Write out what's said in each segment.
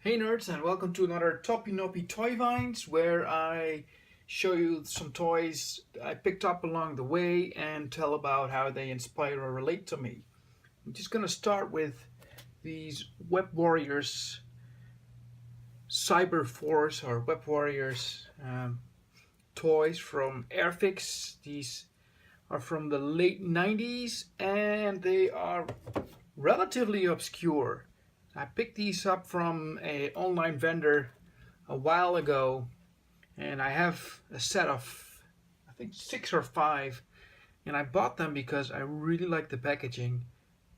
Hey nerds, and welcome to another Toppy Noppy Toy Vines, where I show you some toys I picked up along the way and tell about how they inspire or relate to me. I'm just gonna start with these Web Warriors Cyber Force or Web Warriors toys from Airfix. These are from the late 90s and they are relatively obscure. I picked these up from an online vendor a while ago, and I have a set of, I think, 6 or 5, and I bought them because I really like the packaging,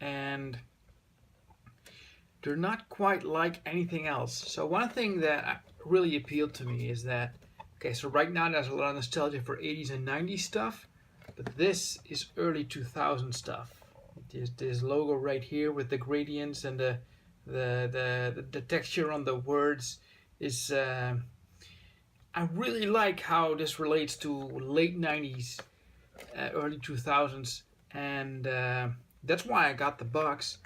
and they're not quite like anything else. So one thing that really appealed to me is that, okay, so right now there's a lot of nostalgia for 80s and 90s stuff, but this is early 2000 stuff. There's this logo right here with the gradients and the texture on the words is I really like how this relates to late 90s, early 2000s, and that's why I got the box.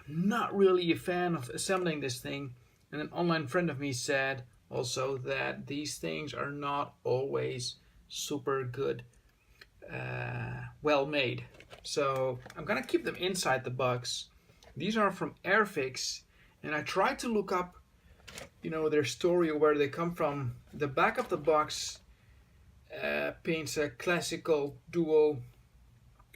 I'm not really a fan of assembling this thing, and an online friend of me said also that these things are not always super good, well made. So I'm gonna keep them inside the box. These are from Airfix, and I tried to look up, their story or where they come from. The back of the box paints a classical duo,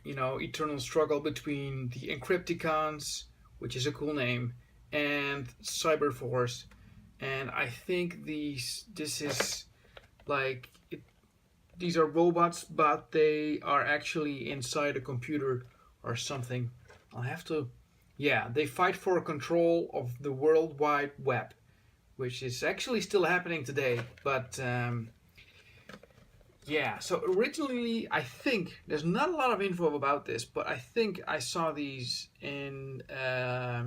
eternal struggle between the Encrypticons, which is a cool name, and Cyberforce. And I think this is like these are robots, but they are actually inside a computer or something. I'll have to. Yeah, they fight for control of the World Wide Web, which is actually still happening today. But yeah, so originally I think there's not a lot of info about this, but I think I saw these in a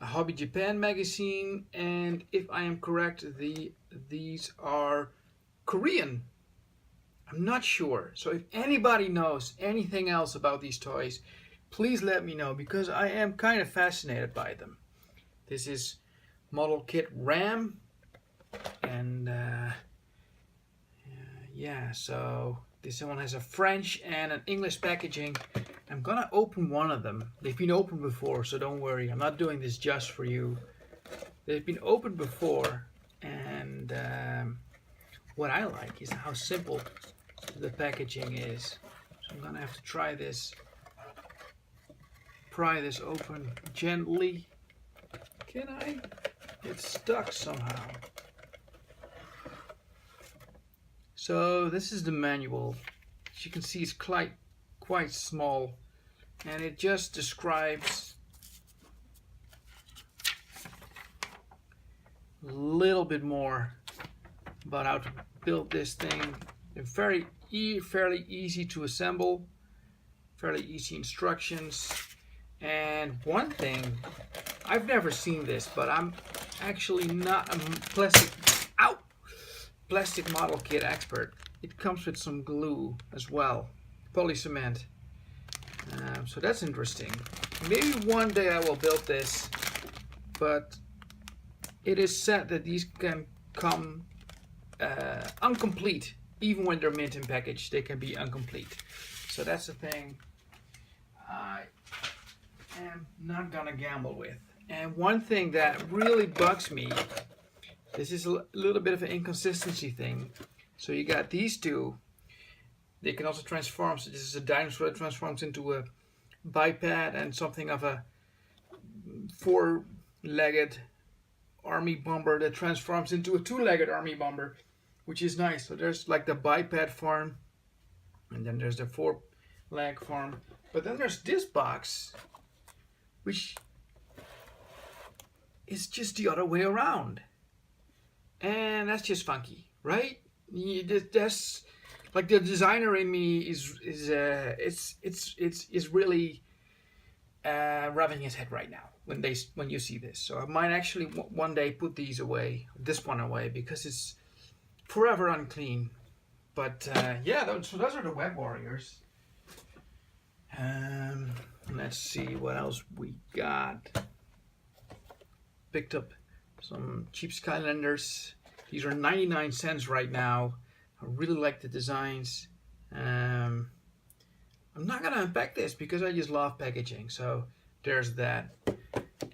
Hobby Japan magazine, and if I am correct, these are Korean. I'm not sure. So if anybody knows anything else about these toys, please let me know because I am kind of fascinated by them. This is Model Kit RAM, and yeah, so this one has a French and an English packaging. I'm gonna open one of them. They've been opened before, so don't worry. I'm not doing this just for you. They've been opened before, and what I like is how simple the packaging is. So I'm gonna have to try this. Pry this open gently. Can I? It's stuck somehow. So this is the manual. As you can see, it's quite small, and it just describes a little bit more about how to build this thing. They're fairly easy to assemble, fairly easy instructions. And one thing, I've never seen this, but I'm actually not a plastic model kit expert. It comes with some glue as well, polycement. So that's interesting. Maybe one day I will build this, but it is said that these can come incomplete. Even when they're mint in package, they can be incomplete. So that's the thing I am not gonna gamble with. And one thing that really bugs me, this is a little bit of an inconsistency thing. So you got these two. They can also transform. So this is a dinosaur that transforms into a biped and something of a four-legged army bomber that transforms into a two-legged army bomber, which is nice. So there's like the biped form, and then there's the four-leg form. But then there's this box, which is just the other way around, and that's just funky, right? That's like the designer in me is really rubbing his head right now when you see this. So I might actually one day put this one away, because it's forever unclean. But yeah, so those are the Web Warriors. Let's see what else we got. Picked up some cheap Skylanders. These are 99 cents right now. I really like the designs. I'm not gonna unpack this because I just love packaging, so there's that.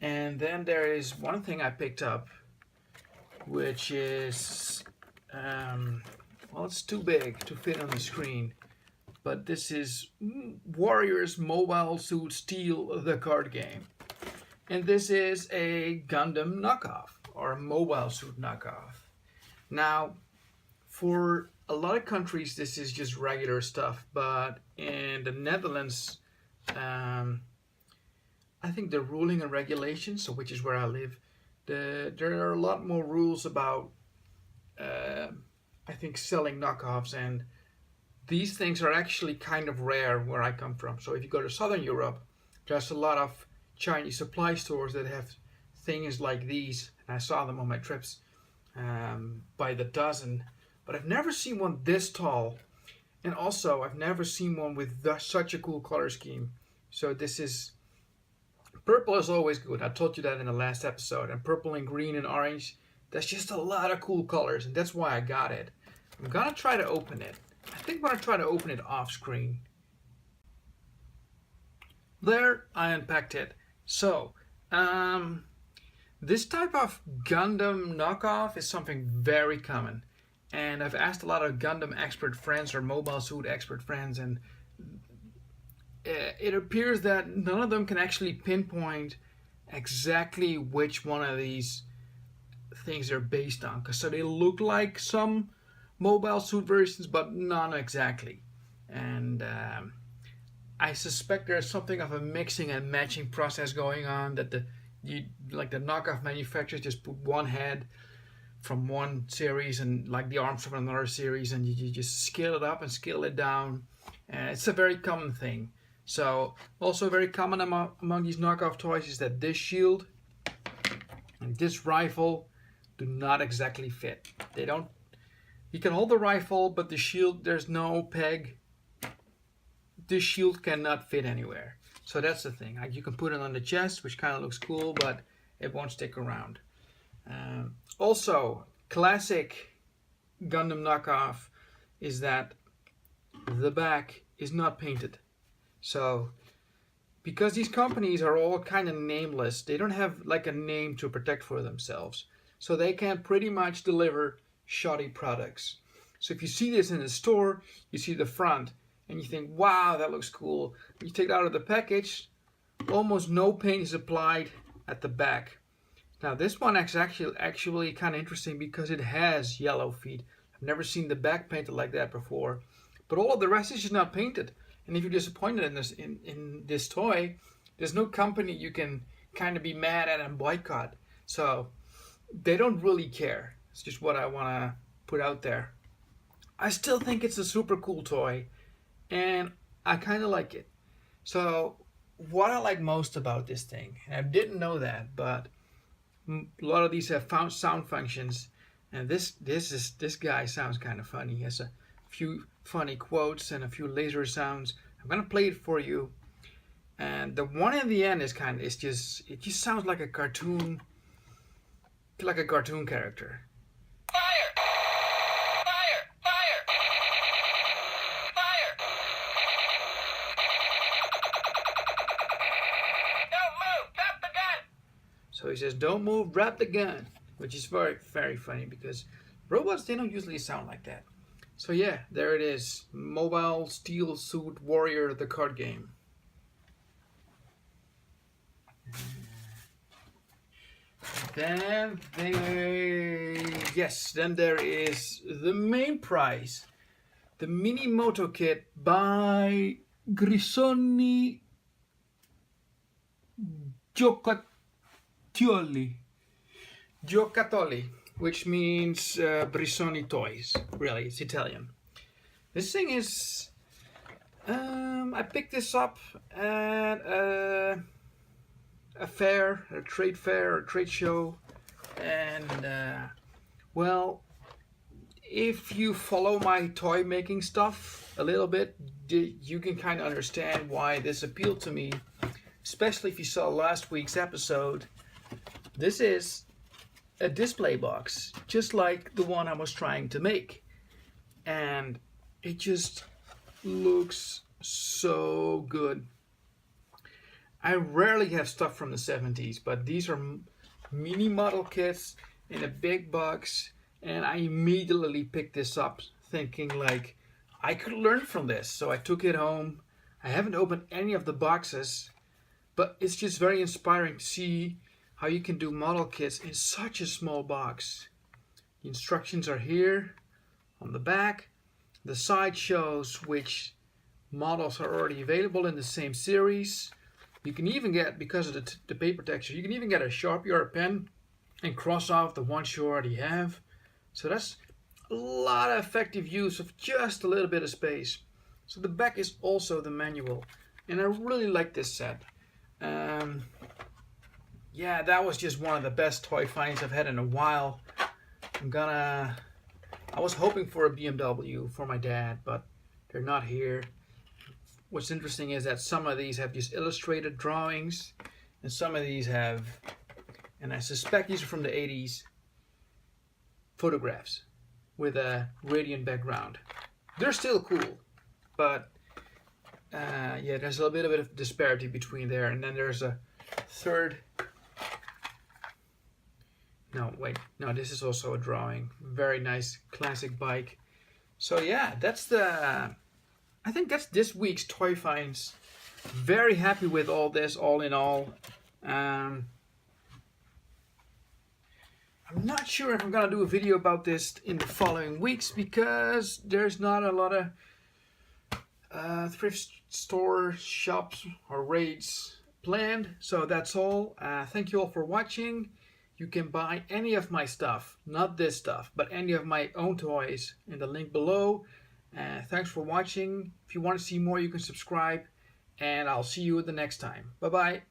And then there is one thing I picked up, which is well, it's too big to fit on the screen, but this is Warriors Mobile Suit Steel, the card game. And this is a Gundam knockoff, or a mobile suit knockoff. Now, for a lot of countries, this is just regular stuff, but in the Netherlands, I think the ruling and regulations, so which is where I live, there are a lot more rules about, I think, selling knockoffs, and these things are actually kind of rare where I come from. So if you go to Southern Europe, there's a lot of Chinese supply stores that have things like these, and I saw them on my trips by the dozen, but I've never seen one this tall, and also I've never seen one with such a cool color scheme. So this is, purple is always good, I told you that in the last episode, and purple and green and orange, that's just a lot of cool colors, and that's why I got it. I'm gonna try to open it. I think I'm gonna try to open it off screen. There, I unpacked it. So, this type of Gundam knockoff is something very common. And I've asked a lot of Gundam expert friends or mobile suit expert friends, and it appears that none of them can actually pinpoint exactly which one of these things they're based on. So they look like some mobile suit versions, but not exactly. And I suspect there's something of a mixing and matching process going on, that the knockoff manufacturers just put one head from one series and like the arms from another series, and you just scale it up and scale it down. And it's a very common thing. So also very common among these knockoff toys is that this shield and this rifle do not exactly fit. They don't. You can hold the rifle, but the shield, there's no peg. This shield cannot fit anywhere. So that's the thing. Like, you can put it on the chest, which kind of looks cool, but it won't stick around. Also, classic Gundam knockoff is that the back is not painted. So, because these companies are all kind of nameless, they don't have like a name to protect for themselves. So they can pretty much deliver shoddy products. So if you see this in the store, you see the front, and you think, wow, that looks cool. You take it out of the package, almost no paint is applied at the back. Now this one is actually kind of interesting because it has yellow feet. I've never seen the back painted like that before. But all of the rest is just not painted. And if you're disappointed in this toy, there's no company you can kind of be mad at and boycott. So they don't really care. It's just what I want to put out there. I still think it's a super cool toy, and I kind of like it. So what I like most about this thing, and I didn't know that, but a lot of these have sound functions, and this guy sounds kind of funny. He has a few funny quotes and a few laser sounds. I'm gonna play it for you. And the one in the end is it just sounds like a cartoon character. Fire! Fire! Fire! Fire! Don't move! Drop the gun! So he says, "Don't move, drop the gun," which is very, very funny because robots, they don't usually sound like that. So yeah, there it is. Mobile Steel Suit Warrior, the card game. Then there is the main prize, the Mini-Moto-Kit by Grisoni Giocattoli, which means Brissoni Toys. Really, it's Italian. This thing is, I picked this up at a trade fair, a trade show, and well, if you follow my toy making stuff a little bit, you can kind of understand why this appealed to me, especially if you saw last week's episode. This is a display box, just like the one I was trying to make. And it just looks so good. I rarely have stuff from the 70s, but these are mini model kits in a big box, and I immediately picked this up thinking like I could learn from this. So I took it home. I haven't opened any of the boxes, but it's just very inspiring to see how you can do model kits in such a small box. The instructions are here on the back. The side shows which models are already available in the same series. You can even get, because of the paper texture, you can even get a Sharpie or a pen and cross off the ones you already have. So that's a lot of effective use of just a little bit of space. So the back is also the manual, and I really like this set. Yeah, that was just one of the best toy finds I've had in a while. I was hoping for a BMW for my dad, but they're not here. What's interesting is that some of these have just illustrated drawings, and some of these have, and I suspect these are from the 80s, photographs with a radiant background. They're still cool, but yeah, there's a bit of a disparity between there. And then there's a third. No, wait, no, this is also a drawing. Very nice classic bike. So yeah, I think that's this week's toy finds. Very happy with all this, all in all. I'm not sure if I'm gonna do a video about this in the following weeks because there's not a lot of thrift store shops or raids planned. So that's all. Thank you all for watching. You can buy any of my stuff, not this stuff, but any of my own toys in the link below. Thanks for watching. If you want to see more, you can subscribe, and I'll see you the next time. Bye bye.